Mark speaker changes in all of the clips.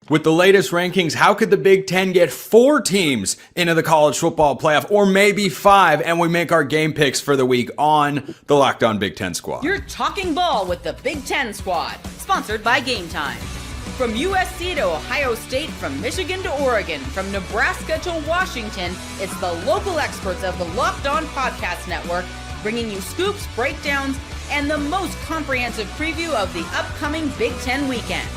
Speaker 1: With the latest rankings, how could the Big Ten get 4 teams into the college football playoff, or maybe 5, and we make our game picks for the week on the Locked On Big Ten Squad?
Speaker 2: You're talking ball with the Big Ten Squad, sponsored by Game Time. From USC to Ohio State, from Michigan to Oregon, from Nebraska to Washington, it's the local experts of the Locked On Podcast Network bringing you scoops, breakdowns, and the most comprehensive preview of the upcoming Big Ten weekend.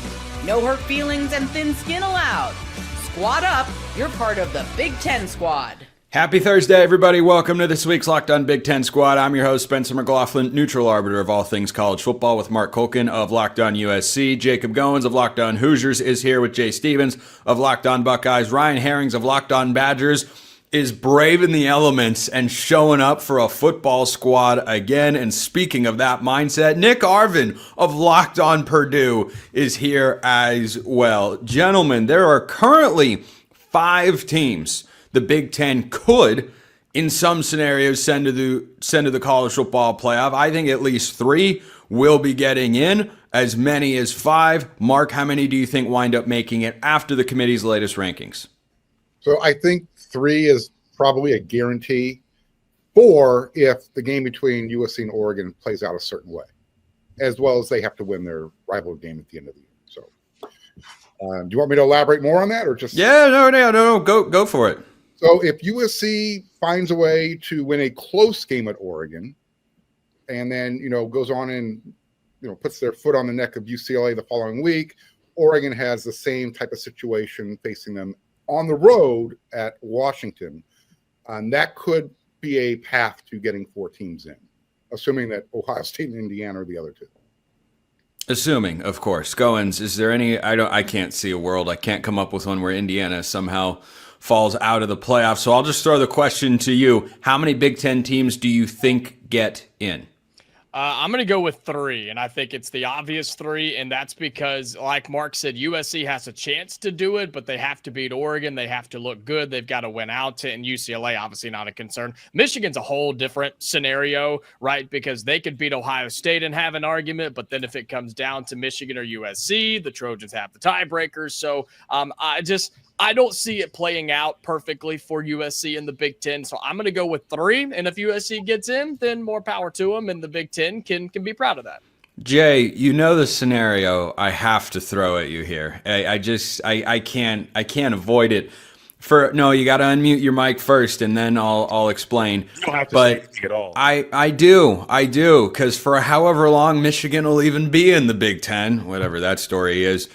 Speaker 2: No hurt feelings and thin skin allowed. Squad up, you're part of the Big Ten Squad.
Speaker 1: Happy Thursday, everybody. Welcome to this week's Locked On Big Ten Squad. I'm your host, Spencer McLaughlin, neutral arbiter of all things college football, with Mark Culkin of Locked On USC. Jacob Goins of Locked On Hoosiers is here with Jay Stevens of Locked On Buckeyes. Ryan Herrings of Locked On Badgers is braving the elements and showing up for a football squad again. And speaking of that mindset, Nick Arvin of Locked On Purdue is here as well. Gentlemen, there are currently 5 teams the Big Ten could, in some scenarios, send to the college football playoff. I think at least 3 will be getting in, as many as 5. Mark, how many do you think wind up making it after the committee's latest rankings?
Speaker 3: So I think 3 is probably a guarantee. 4 if the game between USC and Oregon plays out a certain way, as well as they have to win their rival game at the end of the year. So do you want me to elaborate more on that, or just?
Speaker 1: Yeah, no. Go for it.
Speaker 3: So if USC finds a way to win a close game at Oregon, and then, goes on and, puts their foot on the neck of UCLA the following week, Oregon has the same type of situation facing them on the road at Washington. And that could be a path to getting 4 teams in, assuming that Ohio State and Indiana are the other 2.
Speaker 1: Assuming, of course. Goins, is there any? I can't see a world. I can't come up with one where Indiana somehow falls out of the playoffs. So I'll just throw the question to you. How many Big Ten teams do you think get in?
Speaker 4: I'm going to go with 3, and I think it's the obvious 3, and that's because, like Mark said, USC has a chance to do it, but they have to beat Oregon. They have to look good. They've got to win out, and UCLA, obviously not a concern. Michigan's a whole different scenario, right, because they could beat Ohio State and have an argument, but then if it comes down to Michigan or USC, the Trojans have the tiebreakers. So I don't see it playing out perfectly for USC in the Big Ten, so I'm going to go with 3. And if USC gets in, then more power to them, and the Big Ten can be proud of that.
Speaker 1: Jay, you know the scenario I have to throw at you here. I can't avoid it. You got to unmute your mic first, and then I'll explain.
Speaker 5: You don't have to say anything at all.
Speaker 1: I do, because for however long Michigan will even be in the Big Ten, whatever that story is.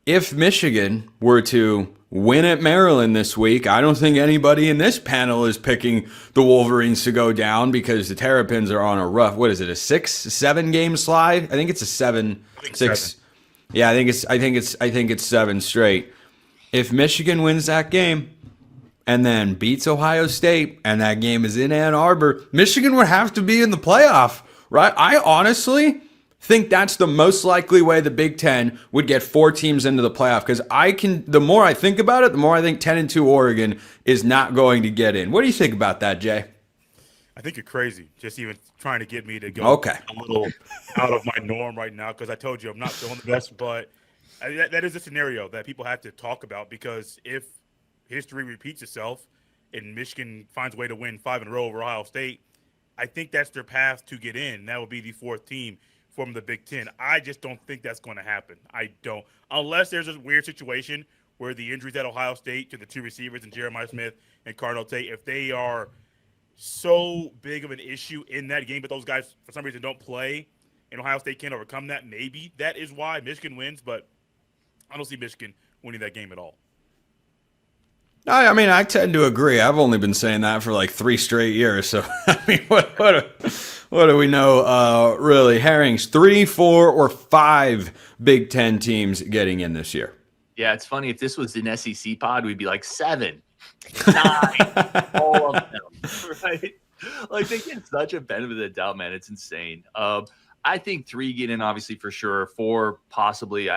Speaker 1: If Michigan were to win at Maryland this week, I don't think anybody in this panel is picking the Wolverines to go down, because the Terrapins are on a rough, a 6-7 game slide? I think it's a 7. 6. Yeah, I think it's 7 straight. If Michigan wins that game and then beats Ohio State, and that game is in Ann Arbor, Michigan would have to be in the playoff, right? I honestly think that's the most likely way the Big Ten would get 4 teams into the playoff, because the more I think about it, the more I think 10-2 Oregon is not going to get in. What do you think about that, Jay?
Speaker 5: I think you're crazy, just even trying to get me to go a little out of my norm right now, because I told you I'm not feeling the best, but that is a scenario that people have to talk about, because if history repeats itself and Michigan finds a way to win 5 in a row over Ohio State, I think that's their path to get in. That would be the 4th team from the Big Ten. I just don't think that's going to happen. I don't. Unless there's a weird situation where the injuries at Ohio State to the 2 receivers, and Jeremiah Smith and Cardinal Tate, if they are so big of an issue in that game, but those guys for some reason don't play and Ohio State can't overcome that, maybe that is why Michigan wins, but I don't see Michigan winning that game at all.
Speaker 1: I mean, I tend to agree. I've only been saying that for like 3 straight years. So, I mean, what do we know, really? Herrings, 3, 4, or 5 Big Ten teams getting in this year?
Speaker 6: Yeah, it's funny. If this was an SEC pod, we'd be like 7, 9, all of them, right? Like, they get such a benefit of the doubt, man. It's insane. I think 3 get in, obviously, for sure. 4, possibly.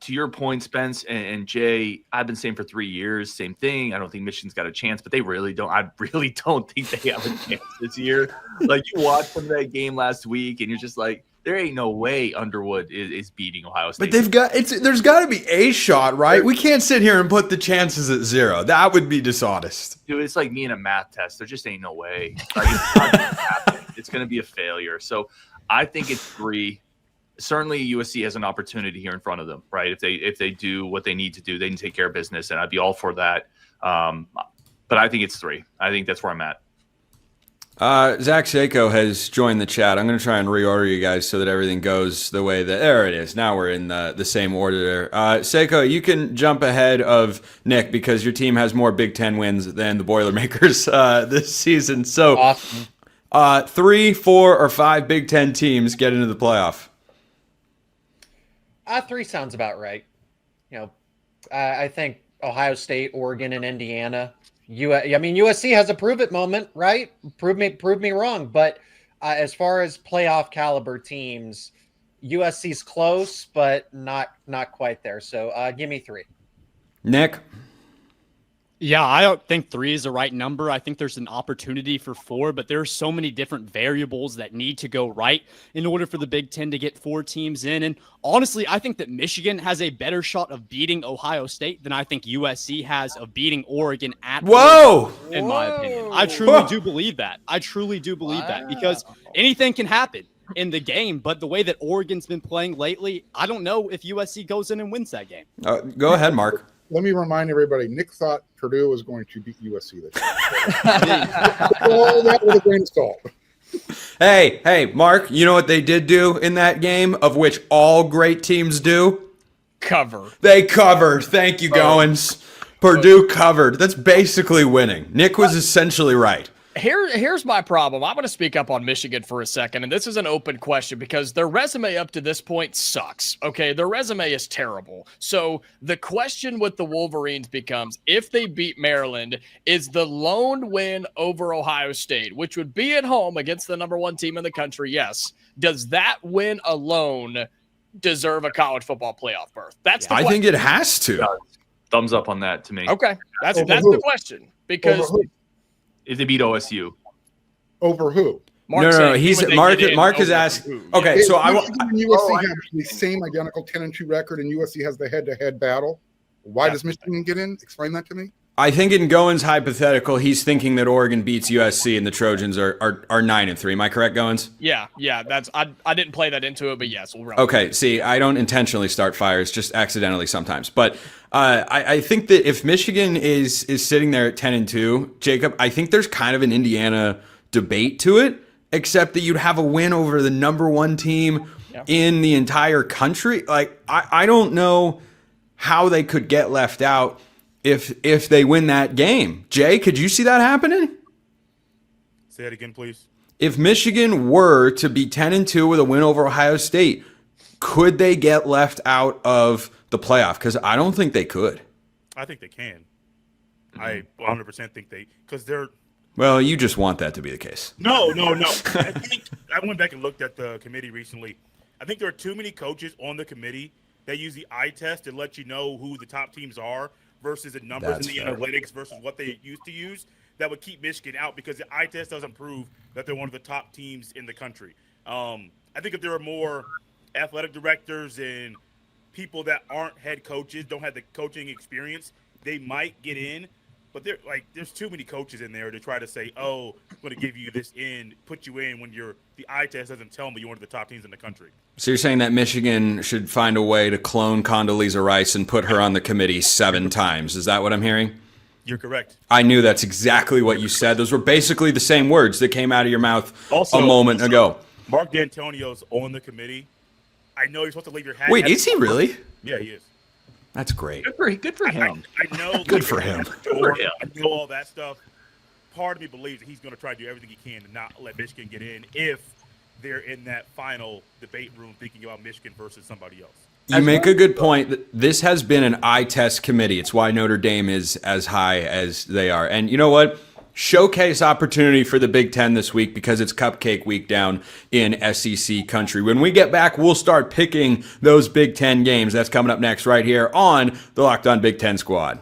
Speaker 6: To your point, Spence and Jay, I've been saying for 3 years, same thing. I don't think Michigan's got a chance, but they really don't. I really don't think they have a chance this year. Like, you watched them that game last week, and you're just like, there ain't no way Underwood is beating Ohio State.
Speaker 1: But there's got to be a shot, right? We can't sit here and put the chances at 0. That would be dishonest.
Speaker 6: Dude, it's like me in a math test. There just ain't no way. Like, it's not gonna happen. It's going to be a failure. So I think it's 3. Certainly USC has an opportunity here in front of them, right? If they do what they need to do, they can take care of business, and I'd be all for that. But I think it's 3. I think that's where I'm at.
Speaker 1: Zach Seiko has joined the chat. I'm going to try and reorder you guys so that everything goes the way that... There it is. Now we're in the same order. Seiko, you can jump ahead of Nick because your team has more Big Ten wins than the Boilermakers this season. So
Speaker 7: Awesome.
Speaker 1: 3, 4, or 5 Big Ten teams get into the playoff.
Speaker 7: 3 sounds about right. I think Ohio State, Oregon, and Indiana. USC has a prove it moment, right? Prove me wrong. But as far as playoff caliber teams, USC's close, but not quite there. So give me 3.
Speaker 1: Nick?
Speaker 8: Yeah, I don't think 3 is the right number. I think there's an opportunity for 4, but there are so many different variables that need to go right in order for the Big Ten to get 4 teams in. And honestly, I think that Michigan has a better shot of beating Ohio State than I think USC has of beating Oregon at
Speaker 1: Whoa!
Speaker 8: Oregon, in my opinion. I truly do believe that. I truly do believe that because anything can happen in the game, but the way that Oregon's been playing lately, I don't know if USC goes in and wins that game.
Speaker 1: Go ahead, Mark.
Speaker 3: Let me remind everybody, Nick thought Purdue was going to beat USC this year. All that with a grain of salt.
Speaker 1: Hey, Mark, you know what they did do in that game, of which all great teams do?
Speaker 4: Cover.
Speaker 1: They covered. Thank you, Goins. Purdue covered. That's basically winning. Nick was essentially right.
Speaker 4: Here's my problem. I'm going to speak up on Michigan for a second, and this is an open question because their resume up to this point sucks. Okay, their resume is terrible. So the question with the Wolverines becomes, if they beat Maryland, is the lone win over Ohio State, which would be at home against the number 1 team in the country, yes. Does that win alone deserve a college football playoff berth? That's the question.
Speaker 1: I think it has to.
Speaker 6: Thumbs up on that to me.
Speaker 4: Okay, that's the question. Because
Speaker 6: if they beat OSU.
Speaker 3: Over who?
Speaker 1: No. He's Mark is asking. Okay, so I want
Speaker 3: USC have the same identical 10-2 record, and USC has the head-to-head battle. Why does Michigan get in? Explain that to me.
Speaker 1: I think in Goins' hypothetical, he's thinking that Oregon beats USC and the Trojans are 9-3. Am I correct, Goins?
Speaker 4: Yeah. That's I didn't play that into it, but yes, we'll run.
Speaker 1: Okay. See, I don't intentionally start fires, just accidentally sometimes. But I think that if Michigan is sitting there at 10-2, Jacob, I think there's kind of an Indiana debate to it, except that you'd have a win over the number 1 team in the entire country. Like I don't know how they could get left out if they win that game. Jay, could you see that happening?
Speaker 5: Say it again, please.
Speaker 1: If Michigan were to be 10-2 with a win over Ohio State, could they get left out of the playoff? Because I don't think they could.
Speaker 5: I think they can. I 100% think because they're.
Speaker 1: Well, you just want that to be the case.
Speaker 5: No. I went back and looked at the committee recently. I think there are too many coaches on the committee that use the eye test to let you know who the top teams are versus the numbers and the analytics versus what they used to use. That would keep Michigan out because the eye test doesn't prove that they're one of the top teams in the country. I think if there are more athletic directors and people that aren't head coaches, don't have the coaching experience, they might get in. But there's too many coaches in there to try to say, oh, I'm going to give you this in, put you in when the eye test doesn't tell me you're one of the top teams in the country.
Speaker 1: So you're saying that Michigan should find a way to clone Condoleezza Rice and put her on the committee 7 times. Is that what I'm hearing?
Speaker 5: You're correct.
Speaker 1: I knew that's exactly what you said. Those were basically the same words that came out of your mouth a moment ago.
Speaker 5: Mark D'Antonio's on the committee. I know you're supposed to leave your hat.
Speaker 1: Wait, is he really?
Speaker 5: Yeah, he is.
Speaker 1: That's great.
Speaker 6: Good for him.
Speaker 5: I know.
Speaker 1: Good for him.
Speaker 5: I know all that stuff. Part of me believes that he's going to try to do everything he can to not let Michigan get in if they're in that final debate room thinking about Michigan versus somebody else.
Speaker 1: You make a good point. This has been an eye test committee. It's why Notre Dame is as high as they are. And you know what? Showcase opportunity for the Big Ten this week because it's cupcake week down in SEC country. When we get back, we'll start picking those Big Ten games. That's coming up next right here on the Locked On Big Ten Squad.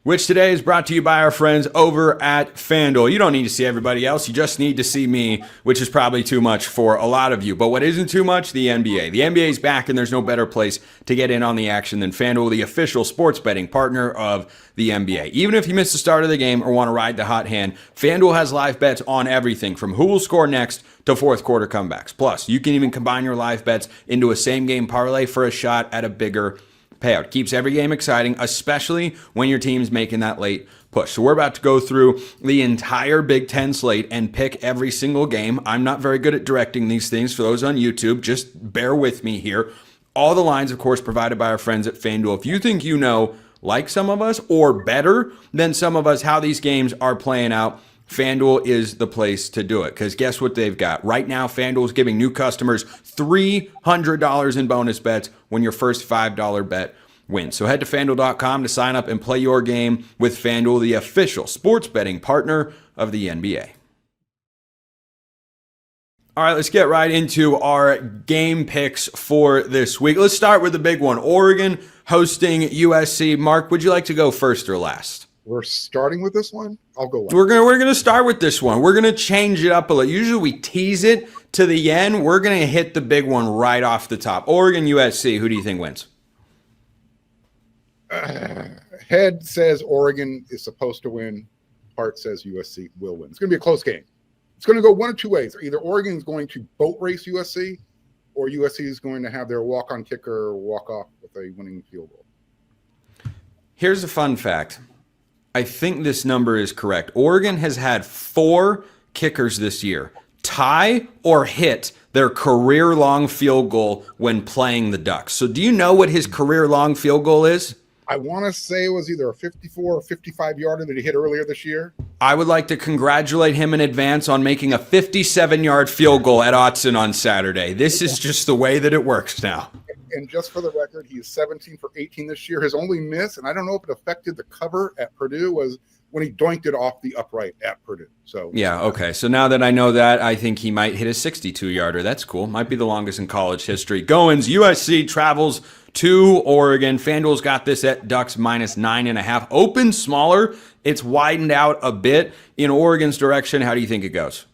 Speaker 1: which today is brought to you by our friends over at FanDuel. You don't need to see everybody else. You just need to see me, which is probably too much for a lot of you. But what isn't too much? The NBA. The NBA is back, and there's no better place to get in on the action than FanDuel, the official sports betting partner of the NBA. Even if you miss the start of the game or want to ride the hot hand, FanDuel has live bets on everything from who will score next to fourth quarter comebacks. Plus, you can even combine your live bets into a same-game parlay for a shot at a bigger payout. Keeps every game exciting, especially when your team's making that late push. So we're about to go through the entire Big Ten slate and pick every single game. I'm not very good at directing these things. For those on YouTube, just bear with me here. All the lines, of course, provided by our friends at FanDuel. If you think you know, like some of us, or better than some of us, how these games are playing out, FanDuel is the place to do it, because guess what they've got? Right now, FanDuel is giving new customers $300 in bonus bets when your first $5 bet wins. So head to FanDuel.com to sign up and play your game with FanDuel, the official sports betting partner of the NBA. All right, let's get right into our game picks for this week. Let's start with the big one. Oregon hosting USC. Mark, would you like to go first or last?
Speaker 3: We're starting with this one. I'll go last.
Speaker 1: We're gonna start with this one. We're gonna change it up a little. Usually we tease it to the end. We're gonna hit the big one right off the top. Oregon USC. Who do you think wins?
Speaker 3: Head says Oregon is supposed to win. Heart says USC will win. It's going to be a close game. It's going to go one of two ways. Either Oregon is going to boat race USC, or USC is going to have their walk-on kicker walk off with a winning field goal.
Speaker 1: Here's a fun fact. I think this number is correct. Oregon has had 4 kickers this year tie or hit their career-long field goal when playing the Ducks. So do you know what his career-long field goal is?
Speaker 3: I want to say it was either a 54 or 55-yarder that he hit earlier this year.
Speaker 1: I would like to congratulate him in advance on making a 57-yard field goal at Autzen on Saturday. This is just the way that it works now.
Speaker 3: And just for the record, he is 17 for 18 this year. His only miss, and I don't know if it affected the cover at Purdue, was when he doinked it off the upright at Purdue. So
Speaker 1: yeah, okay. So now that I know that, I think he might hit a 62-yarder. That's cool. Might be the longest in college history. Goins, USC travels to Oregon. FanDuel's got this at Ducks minus 9.5. Open smaller. It's widened out a bit in Oregon's direction. How do you think it goes?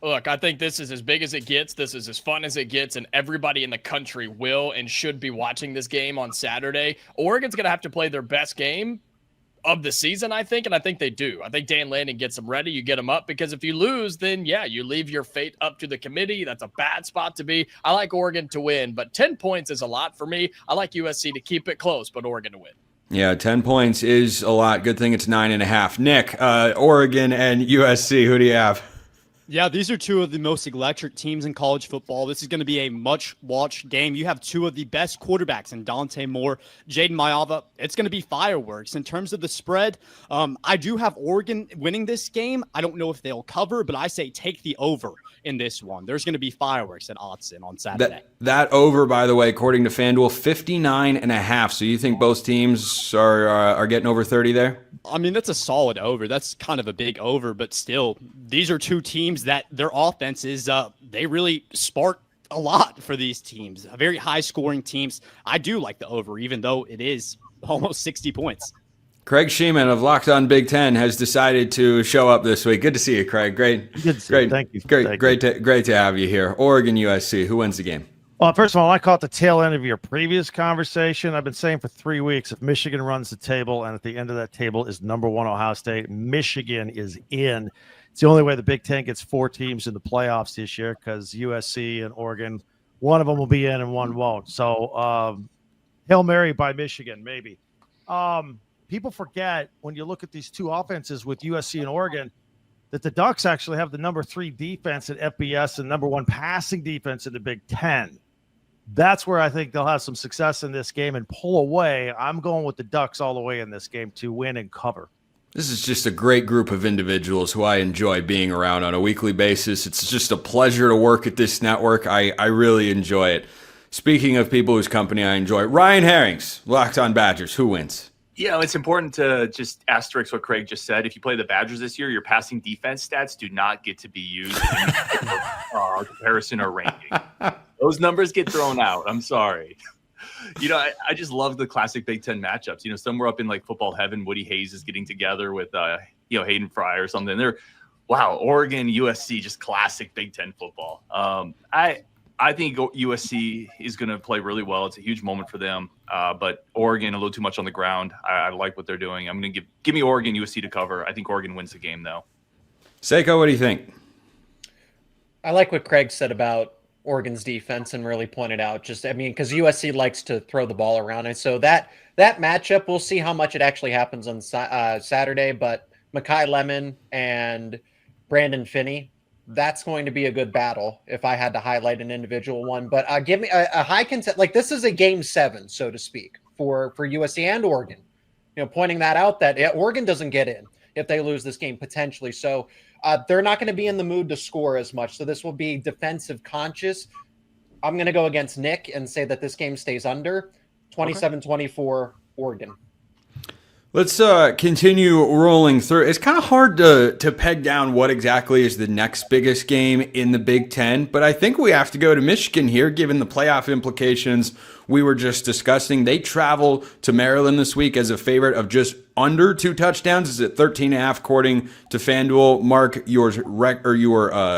Speaker 4: Look, I think this is as big as it gets. This is as fun as it gets, and everybody in the country will and should be watching this game on Saturday. Oregon's going to have to play their best game of the season, I think, and I think they do. I think Dan Lanning gets them ready. You get them up, because if you lose, then, yeah, you leave your fate up to the committee. That's a bad spot to be. I like Oregon to win, but 10 points is a lot for me. I like USC to keep it close, but Oregon to win.
Speaker 1: Yeah, 10 points is a lot. Good thing it's 9.5. Nick, Oregon and USC, who do you have?
Speaker 8: Yeah, these are two of the most electric teams in college football. This is going to be a much-watched game. You have two of the best quarterbacks in Dante Moore, Jaden Mayava. It's going to be fireworks. In terms of the spread, I do have Oregon winning this game. I don't know if they'll cover, but I say take the over in this one. There's going to be fireworks at Autzen on Saturday.
Speaker 1: That over, by the way, according to FanDuel, 59.5. So you think both teams are getting over 30 there?
Speaker 8: I mean, that's a solid over. That's kind of a big over, but still, these are two teams that their offenses, they really spark a lot for these teams. Very high-scoring teams. I do like the over, even though it is almost 60 points.
Speaker 1: Craig Sheeman of Locked On Big Ten has decided to show up this week. Good to see you, Craig. Great.
Speaker 9: Good to see you. Thank you.
Speaker 1: Great to have you here. Oregon, USC. Who wins the game?
Speaker 9: Well, first of all, I caught the tail end of your previous conversation. I've been saying for 3 weeks, if Michigan runs the table and at the end of that table is number 1 Ohio State, Michigan is in. It's the only way the Big Ten gets 4 teams in the playoffs this year, because USC and Oregon, one of them will be in and one won't. So Hail Mary by Michigan, maybe. People forget when you look at these two offenses with USC and Oregon that the Ducks actually have the number 3 defense at FBS and number 1 passing defense in the Big Ten. That's where I think they'll have some success in this game and pull away. I'm going with the Ducks all the way in this game to win and cover.
Speaker 1: This is just a great group of individuals who I enjoy being around on a weekly basis. It's just a pleasure to work at this network. I really enjoy it. Speaking of people whose company I enjoy, Ryan Herrings, Locked On Badgers. Who wins?
Speaker 6: Yeah, it's important to just asterisk what Craig just said. If you play the Badgers this year, your passing defense stats do not get to be used in comparison or ranking. Those numbers get thrown out. I'm sorry. I just love the classic Big Ten matchups. Somewhere up in like football heaven, Woody Hayes is getting together with, Hayden Fry or something. Wow, Oregon, USC, just classic Big Ten football. I think USC is going to play really well. It's a huge moment for them. But Oregon, a little too much on the ground. I like what they're doing. I'm going to give me Oregon, USC to cover. I think Oregon wins the game, though.
Speaker 1: Seiko, what do you think?
Speaker 7: I like what Craig said about Oregon's defense and really pointed out because USC likes to throw the ball around. And so that matchup, we'll see how much it actually happens on Saturday. But Mekhi Lemon and Brandon Finney, that's going to be a good battle if I had to highlight an individual one. But give me a high contest. Like, this is a game 7, so to speak, for USC and Oregon. Pointing that out that Oregon doesn't get in if they lose this game potentially. So they're not going to be in the mood to score as much. So this will be defensive conscious. I'm going to go against Nick and say that this game stays under 27-24 Oregon.
Speaker 1: Let's continue rolling through. It's kind of hard to peg down what exactly is the next biggest game in the Big Ten, but I think we have to go to Michigan here, given the playoff implications we were just discussing. They travel to Maryland this week as a favorite of just under 2 touchdowns. Is it 13.5 according to FanDuel? Mark, your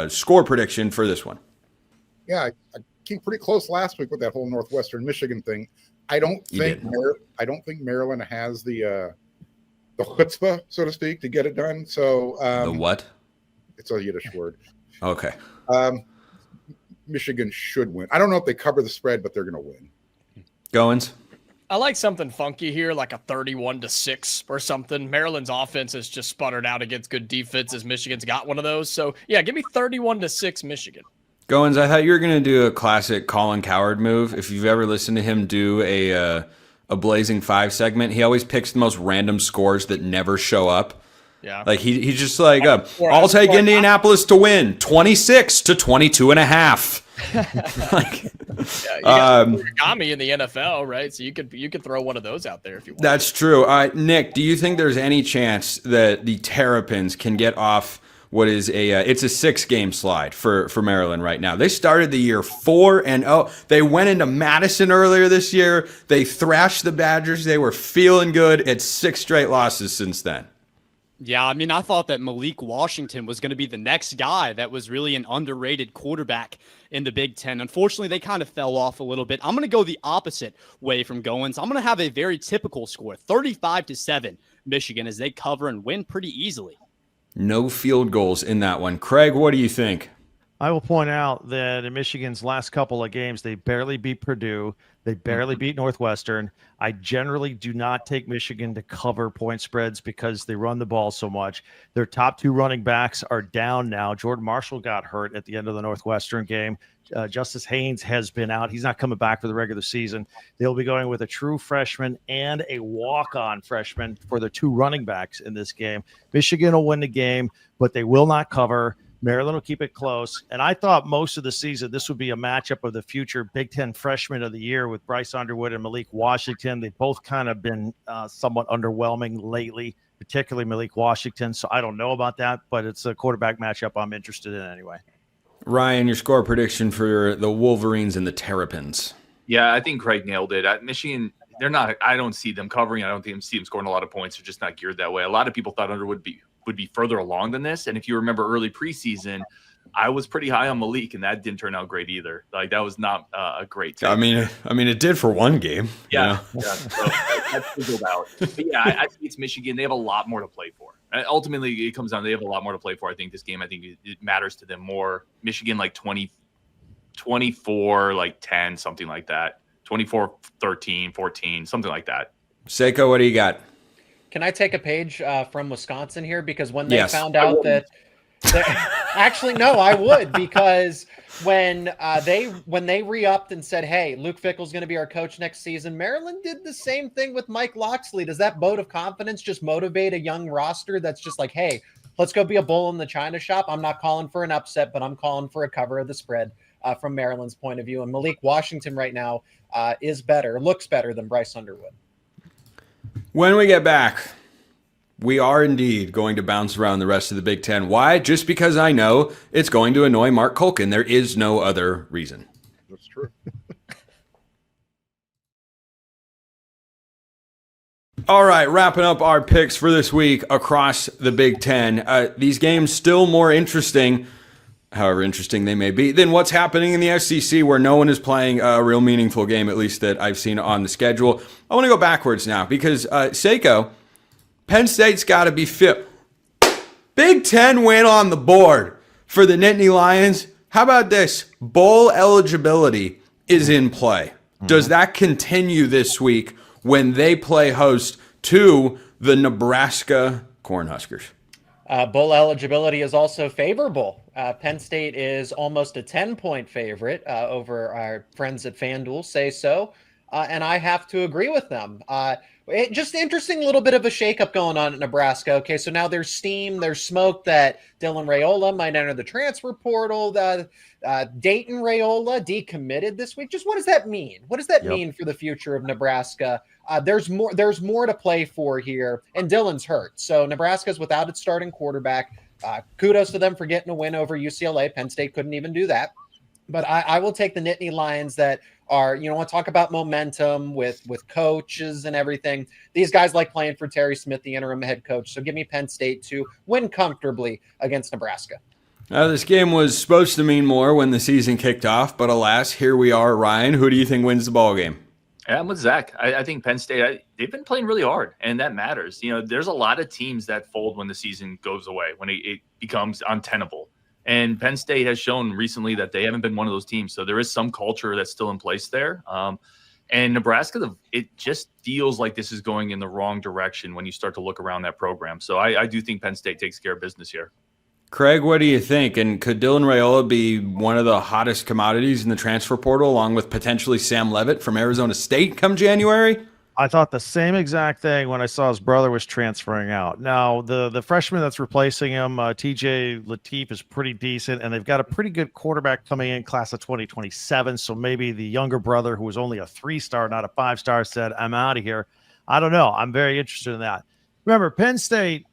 Speaker 1: score prediction for this one.
Speaker 3: Yeah, I came pretty close last week with that whole Northwestern Michigan thing. I don't think Maryland has the chutzpah, so to speak, to get it done. So
Speaker 1: the what?
Speaker 3: It's a Yiddish word.
Speaker 1: Okay.
Speaker 3: Michigan should win. I don't know if they cover the spread, but they're going to win.
Speaker 1: Goins?
Speaker 4: I like something funky here, like a 31-6 or something. Maryland's offense has just sputtered out against good defenses. Michigan's got one of those. So, yeah, give me 31-6 Michigan.
Speaker 1: Goins, I thought you were going to do a classic Colin Cowherd move. If you've ever listened to him do a Blazing 5 segment, he always picks the most random scores that never show up.
Speaker 4: Yeah.
Speaker 1: Like he's just like, I'll take Indianapolis to win 26-22.5. Like,
Speaker 4: origami in the NFL, right? So you could throw one of those out there if you want.
Speaker 1: That's true. Nick, do you think there's any chance that the Terrapins can get off what is it's a 6-game slide for Maryland right now? They started the year 4-0. They went into Madison earlier this year. They thrashed the Badgers. They were feeling good. It's 6 straight losses since then.
Speaker 8: Yeah, I mean, I thought that Malik Washington was going to be the next guy that was really an underrated quarterback in the Big Ten. Unfortunately, they kind of fell off a little bit. I'm going to go the opposite way from Goins. I'm going to have a very typical score, 35-7 Michigan, as they cover and win pretty easily.
Speaker 1: No field goals in that one. Craig, what do you think?
Speaker 9: I will point out that in Michigan's last couple of games, they barely beat Purdue. They barely beat Northwestern. I generally do not take Michigan to cover point spreads because they run the ball so much. Their top 2 running backs are down now. Jordan Marshall got hurt at the end of the Northwestern game. Justice Haynes has been out. He's not coming back for the regular season. They'll be going with a true freshman and a walk-on freshman for the 2 running backs in this game. Michigan will win the game, but they will not cover. Maryland will keep it close. And I thought most of the season this would be a matchup of the future Big Ten Freshman of the Year with Bryce Underwood and Malik Washington. They've both kind of been somewhat underwhelming lately, particularly Malik Washington. So I don't know about that, but it's a quarterback matchup I'm interested in anyway.
Speaker 1: Ryan, your score prediction for the Wolverines and the Terrapins.
Speaker 6: Yeah, I think Craig nailed it. Michigan, they're not. I don't see them covering. I don't see them scoring a lot of points. They're just not geared that way. A lot of people thought Underwood would be further along than this. And if you remember early preseason, I was pretty high on Malik, and that didn't turn out great either. Like, that was not a great take.
Speaker 1: I mean, it did for one game.
Speaker 6: Yeah, yeah. So that fizzled out. But yeah, I think it's Michigan. They have a lot more to play for. Ultimately, it comes down. They have a lot more to play for. I think this game. I think it matters to them more. Michigan, like 24, like 10, something like that. 24, 13, 14, something like that.
Speaker 1: Seiko, what do you got?
Speaker 7: Can I take a page from Wisconsin here? Because when they found out that actually, no, I would, because when they re-upped and said, hey, Luke Fickell's going to be our coach next season, Maryland did the same thing with Mike Locksley. Does that vote of confidence just motivate a young roster that's just like, hey, let's go be a bull in the china shop? I'm not calling for an upset, but I'm calling for a cover of the spread from Maryland's point of view. And Malik Washington right now looks better than Bryce Underwood.
Speaker 1: When we get back, we are indeed going to bounce around the rest of the Big Ten. Why? Just because I know it's going to annoy Mark Culkin. There is no other reason.
Speaker 3: That's true.
Speaker 1: All right, wrapping up our picks for this week across the Big Ten. These games still more interesting, however interesting they may be, than what's happening in the SEC, where no one is playing a real meaningful game, at least that I've seen on the schedule. I want to go backwards now because, Seiko, Penn State's got to be fit. Big Ten win on the board for the Nittany Lions. How about this? Bowl eligibility is in play. Does that continue this week when they play host to the Nebraska Cornhuskers?
Speaker 7: Bowl eligibility is also favorable. Penn State is almost a 10-point favorite over our friends at FanDuel say so, and I have to agree with them. Just interesting little bit of a shakeup going on at Nebraska. Okay, so now there's steam, there's smoke that Dylan Raiola might enter the transfer portal. Dayton Raiola decommitted this week. Just what does that mean? What does that mean for the future of Nebraska? There's more to play for here, and Dylan's hurt. So Nebraska's without its starting quarterback. Kudos to them for getting a win over UCLA. Penn State couldn't even do that. But I will take the Nittany Lions that are, want to talk about momentum with coaches and everything. These guys like playing for Terry Smith, the interim head coach. So give me Penn State to win comfortably against Nebraska.
Speaker 1: This game was supposed to mean more when the season kicked off, but alas, here we are. Ryan, who do you think wins the ball game?
Speaker 6: Yeah, I'm with Zach. I think Penn State, they've been playing really hard, and that matters. There's a lot of teams that fold when the season goes away, when it becomes untenable. And Penn State has shown recently that they haven't been one of those teams. So there is some culture that's still in place there. And Nebraska, it just feels like this is going in the wrong direction when you start to look around that program. So I do think Penn State takes care of business here.
Speaker 1: Craig, what do you think? And could Dylan Raiola be one of the hottest commodities in the transfer portal, along with potentially Sam Leavitt from Arizona State come January?
Speaker 9: I thought the same exact thing when I saw his brother was transferring out. Now, the freshman that's replacing him, TJ Lateef, is pretty decent, and they've got a pretty good quarterback coming in class of 2027. So maybe the younger brother, who was only a 3-star, not a 5-star, said, I'm out of here. I don't know. I'm very interested in that. Remember, Penn State,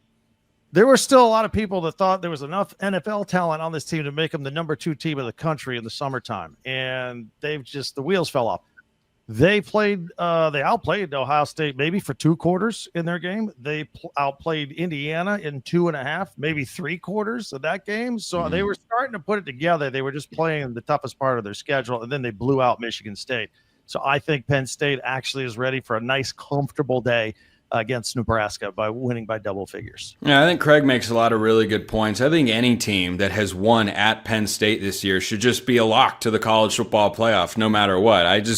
Speaker 9: there were still a lot of people that thought there was enough NFL talent on this team to make them the number 2 team in the country in the summertime. And the wheels fell off. They outplayed Ohio State maybe for 2 quarters in their game. They outplayed Indiana in 2.5, maybe 3 quarters of that game. So they were starting to put it together. They were just playing the toughest part of their schedule, and then they blew out Michigan State. So I think Penn State actually is ready for a nice, comfortable day against Nebraska by winning by double figures.
Speaker 1: Yeah, I think Craig makes a lot of really good points. I think any team that has won at Penn State this year should just be a lock to the college football playoff, no matter what. That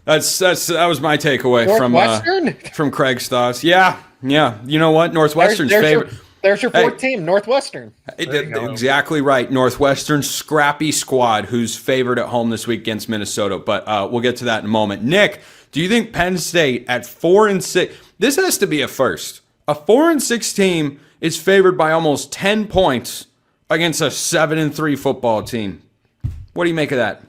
Speaker 1: was my takeaway from Craig's thoughts. Yeah. You know what? Northwestern's favorite.
Speaker 7: There's your fourth team, Northwestern.
Speaker 1: Exactly right. Northwestern scrappy squad who's favored at home this week against Minnesota. But we'll get to that in a moment. Nick, do you think Penn State at 4-6? This has to be a first. A 4-6 team is favored by almost 10 points against a 7-3 football team. What do you make of that?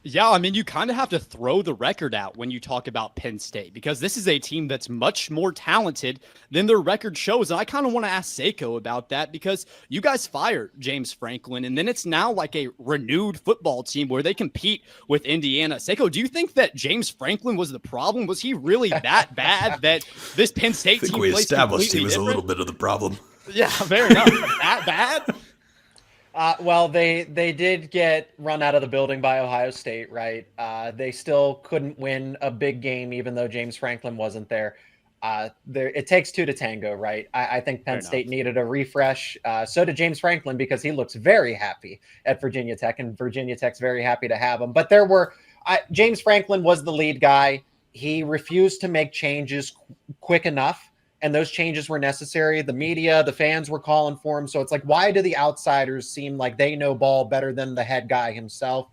Speaker 8: Yeah, I mean, you kind of have to throw the record out when you talk about Penn State because this is a team that's much more talented than their record shows. And I kind of want to ask Seiko about that because you guys fired James Franklin, and then it's now like a renewed football team where they compete with Indiana. Seiko, do you think that James Franklin was the problem? Was he really that bad that this Penn State team
Speaker 1: we
Speaker 8: plays
Speaker 1: established he was
Speaker 8: different?
Speaker 1: a little bit of the problem.
Speaker 8: Yeah, fair enough. That bad?
Speaker 7: Well, they did get run out of the building by Ohio State, right? They still couldn't win a big game, even though James Franklin wasn't there. It takes 2 to tango, right? I think Penn State needed a refresh. So did James Franklin because he looks very happy at Virginia Tech, and Virginia Tech's very happy to have him. But James Franklin was the lead guy. He refused to make changes quick enough. And those changes were necessary. The media, the fans were calling for him. So it's like, why do the outsiders seem like they know ball better than the head guy himself?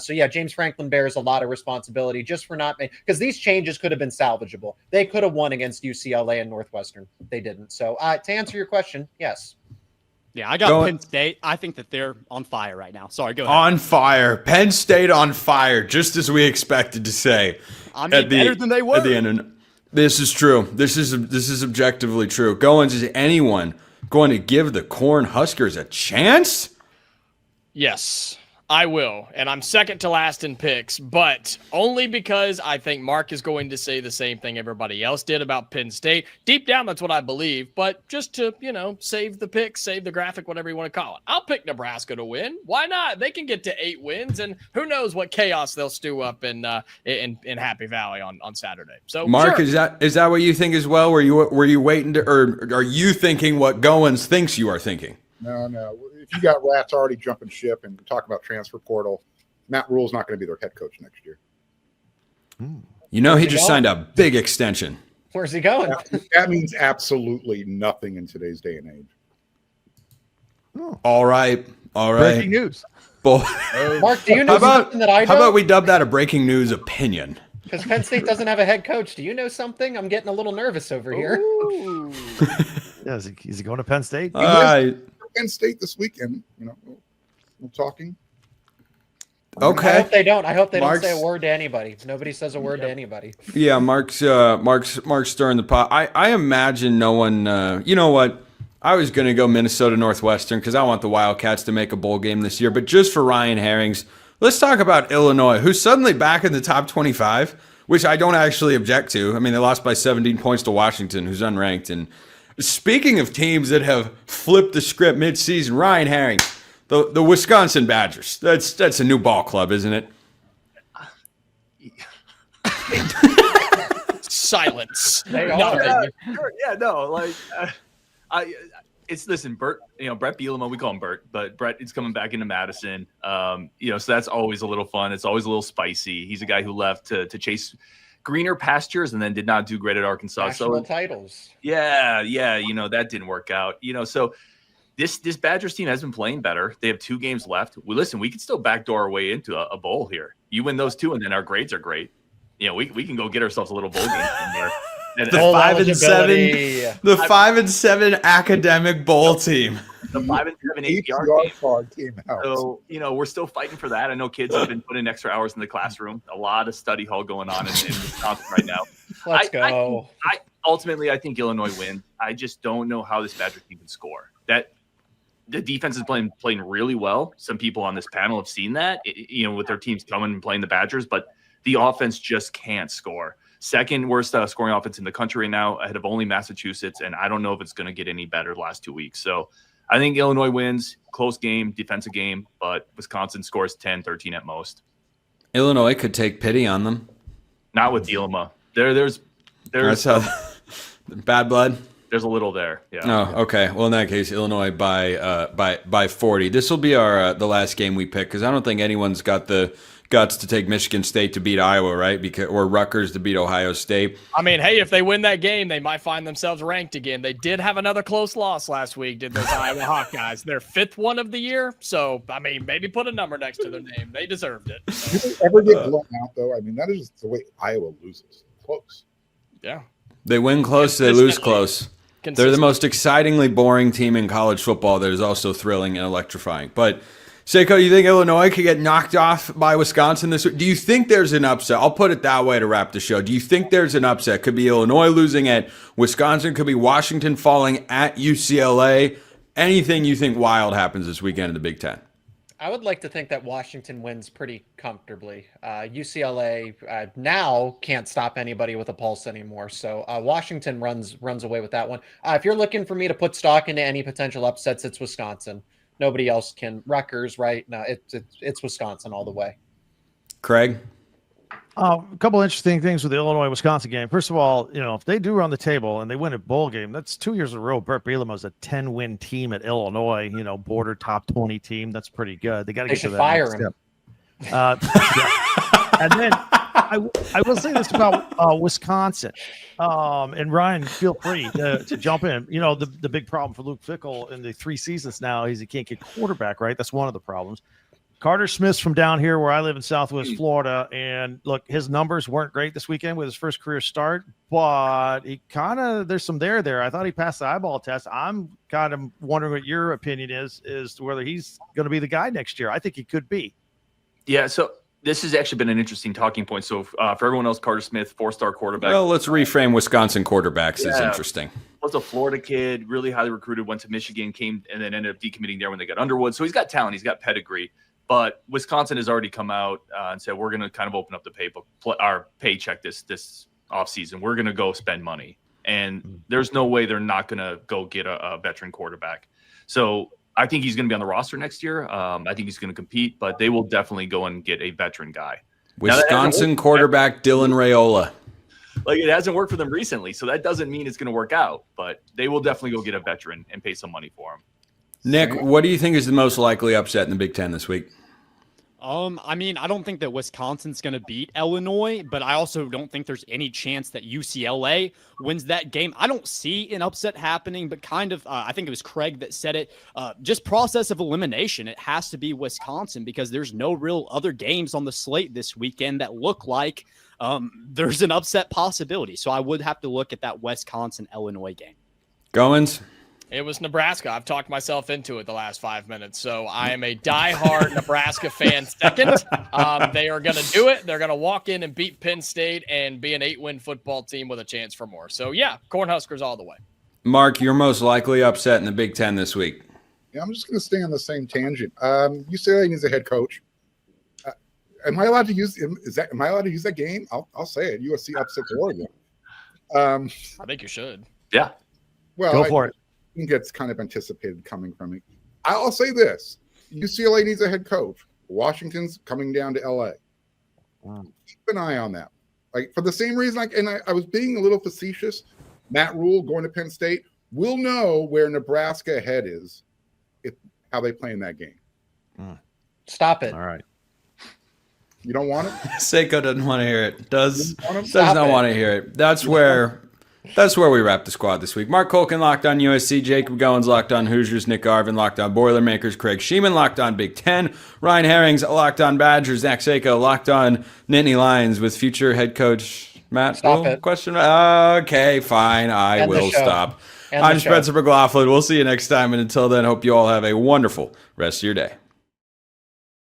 Speaker 7: James Franklin bears a lot of responsibility just for not making, because these changes could have been salvageable. They could have won against UCLA and Northwestern. They didn't. So to answer your question, yes.
Speaker 8: Yeah, I got Penn State. I think that they're on fire right now. Sorry, go ahead.
Speaker 1: On fire. Penn State on fire, just as we expected to say.
Speaker 8: I mean, better than they were.
Speaker 1: At the end. This is true. This is objectively true. Is anyone going to give the Cornhuskers a chance?
Speaker 4: Yes. I will, and I'm second to last in picks, but only because I think Mark is going to say the same thing everybody else did about Penn State. Deep down, that's what I believe, but just to, save the pick, save the graphic, whatever you want to call it. I'll pick Nebraska to win. Why not? They can get to 8 wins, and who knows what chaos they'll stew up in Happy Valley on Saturday. So,
Speaker 1: Mark,
Speaker 4: sure.
Speaker 1: is that what you think as well? Were you waiting to, or are you thinking what Goins thinks you are thinking?
Speaker 3: No. If you got rats already jumping ship and talk about transfer portal, Matt Rule's not going to be their head coach next year.
Speaker 1: He just signed a big extension.
Speaker 7: Where's he going?
Speaker 3: That means absolutely nothing in today's day and age.
Speaker 9: Oh.
Speaker 1: All right.
Speaker 9: Breaking news.
Speaker 7: Mark, do you know something that I don't?
Speaker 1: How about we dub that a breaking news opinion?
Speaker 7: Because Penn State doesn't have a head coach. Do you know something? I'm getting a little nervous over here.
Speaker 9: Yeah, is he going to Penn State?
Speaker 3: Penn State this weekend. We're talking.
Speaker 1: Okay.
Speaker 7: I hope they don't. I hope they
Speaker 1: Mark's,
Speaker 7: don't say a word to anybody. Nobody says a word to anybody.
Speaker 1: Yeah, Mark's stirring the pot. I imagine no one. You know what? I was going to go Minnesota Northwestern because I want the Wildcats to make a bowl game this year. But just for Ryan Herring's, let's talk about Illinois, who's suddenly back in the top 25, which I don't actually object to. I mean, they lost by 17 points to Washington, who's unranked. And speaking of teams that have flipped the script midseason, Ryan Herring, the Wisconsin Badgers. That's a new ball club, isn't it?
Speaker 4: Silence.
Speaker 6: Listen, Bert, Bret Bielema, we call him Bert, but Bret is coming back into Madison. So that's always a little fun. It's always a little spicy. He's a guy who left to chase greener pastures and then did not do great at Arkansas.
Speaker 7: National titles.
Speaker 6: Yeah, that didn't work out. So this Badgers team has been playing better. They have 2 games left. We can still backdoor our way into a bowl here. You win those 2, and then our grades are great. We can go get ourselves a little bowl game in there.
Speaker 1: The 5-7 academic bowl team.
Speaker 6: The 5-7 APR
Speaker 3: card came out.
Speaker 6: So we're still fighting for that. I know kids have been putting extra hours in the classroom. A lot of study hall going on in Wisconsin right now.
Speaker 7: Let's go.
Speaker 6: Ultimately, I think Illinois wins. I just don't know how this Badger team can score. That the defense is playing really well. Some people on this panel have seen that. With their teams coming and playing the Badgers, but the offense just can't score. Second worst scoring offense in the country right now, ahead of only Massachusetts, and I don't know if it's going to get any better the last 2 weeks. So I think Illinois wins, close game, defensive game, but Wisconsin scores 10, 13 at most.
Speaker 1: Illinois could take pity on them.
Speaker 6: Not with Bielema. There's
Speaker 1: bad blood.
Speaker 6: There's a little there. Yeah.
Speaker 1: Oh, okay. Well, in that case, Illinois by 40. This will be the last game we pick because I don't think anyone's got the guts to take Michigan State to beat Iowa, right? Or Rutgers to beat Ohio State.
Speaker 4: I mean, hey, if they win that game, they might find themselves ranked again. They did have another close loss last week, did those Iowa Hawkeyes. Their 5th one of the year. So, I mean, maybe put a number next to their name. They deserved it.
Speaker 3: Do they ever get blown out, though? I mean, that is just the way Iowa loses. Close.
Speaker 4: Yeah.
Speaker 1: They win close, they lose close. They're the most excitingly boring team in college football that is also thrilling and electrifying. But Seiko, you think Illinois could get knocked off by Wisconsin this week? Do you think there's an upset? I'll put it that way to wrap the show. Do you think there's an upset? Could be Illinois losing at Wisconsin. Could be Washington falling at UCLA. Anything you think wild happens this weekend in the Big Ten?
Speaker 7: I would like to think that Washington wins pretty comfortably. UCLA now can't stop anybody with a pulse anymore. So Washington runs away with that one. If you're looking for me to put stock into any potential upsets, it's Wisconsin. Nobody else can. Rutgers, right? No, it's Wisconsin all the way.
Speaker 1: Craig?
Speaker 9: A couple interesting things with the Illinois-Wisconsin game. First of all, if they do run the table and they win a bowl game, that's 2 years in a row. Bret Bielema was a 10-win team at Illinois, border top 20 team. That's pretty good. They got to get to that.
Speaker 7: Fire him.
Speaker 9: Yeah. And then I will say this about Wisconsin. And Ryan, feel free to jump in. The big problem for Luke Fickell in the 3 seasons now is he can't get quarterback, right? That's one of the problems. Carter Smith's from down here where I live in Southwest Florida. And look, his numbers weren't great this weekend with his first career start, but he there's some there. I thought he passed the eyeball test. I'm kind of wondering what your opinion is to whether he's going to be the guy next year. I think he could be.
Speaker 6: Yeah. So this has actually been an interesting talking point. So for everyone else, Carter Smith, 4-star quarterback.
Speaker 1: Well, let's reframe Wisconsin quarterbacks is interesting.
Speaker 6: Was a Florida kid, really highly recruited, went to Michigan, came and then ended up decommitting there when they got Underwood. So he's got talent. He's got pedigree. But Wisconsin has already come out and said we're going to kind of open up our paycheck this offseason. We're going to go spend money. And there's no way they're not going to go get a veteran quarterback. So I think he's going to be on the roster next year. I think he's going to compete, but they will definitely go and get a veteran guy.
Speaker 1: Wisconsin quarterback Dylan Raiola.
Speaker 6: Like, it hasn't worked for them recently, so that doesn't mean it's going to work out. But they will definitely go get a veteran and pay some money for him.
Speaker 1: Nick, what do you think is the most likely upset in the Big Ten this week?
Speaker 8: I mean, I don't think that Wisconsin's going to beat Illinois, but I also don't think there's any chance that UCLA wins that game. I don't see an upset happening, but kind of, I think it was Craig that said it, just process of elimination. It has to be Wisconsin because there's no real other games on the slate this weekend that look like there's an upset possibility. So I would have to look at that Wisconsin-Illinois game.
Speaker 1: Goins?
Speaker 4: It was Nebraska. I've talked myself into it the last 5 minutes. So I am a diehard Nebraska fan second. They are going to do it. They're going to walk in and beat Penn State and be an 8-win football team with a chance for more. So, yeah, Cornhuskers all the way.
Speaker 1: Mark, you're most likely upset in the Big Ten this week.
Speaker 3: Yeah, I'm just going to stay on the same tangent. UCLA needs a head coach. Am I allowed to use that game? I'll say it. USC upsets Oregon.
Speaker 4: I think you should.
Speaker 6: Yeah.
Speaker 3: Well,
Speaker 9: Go for it.
Speaker 3: I think it's kind of anticipated coming from me. I'll say this. UCLA needs a head coach. Washington's coming down to LA. Keep an eye on that. Like, for the same reason, I was being a little facetious. Matt Rule going to Penn State. We'll know where Nebraska head is how they play in that game.
Speaker 7: Stop it.
Speaker 9: All right.
Speaker 3: You don't want it?
Speaker 1: Seiko doesn't want to hear it. Does
Speaker 3: Stop
Speaker 1: not want to hear it. That's where we wrap the squad this week. Mark Colkin locked on USC, Jacob Goins locked on Hoosiers, Nick Garvin locked on Boilermakers, Craig Sheeman locked on Big Ten, Ryan Herrings locked on Badgers, Zach Seiko locked on Nittany Lions with future head coach Matt.
Speaker 7: Stop it.
Speaker 1: Question? Okay, fine. I will stop. I'm Spencer McLaughlin. We'll see you next time. And until then, hope you all have a wonderful rest of your day.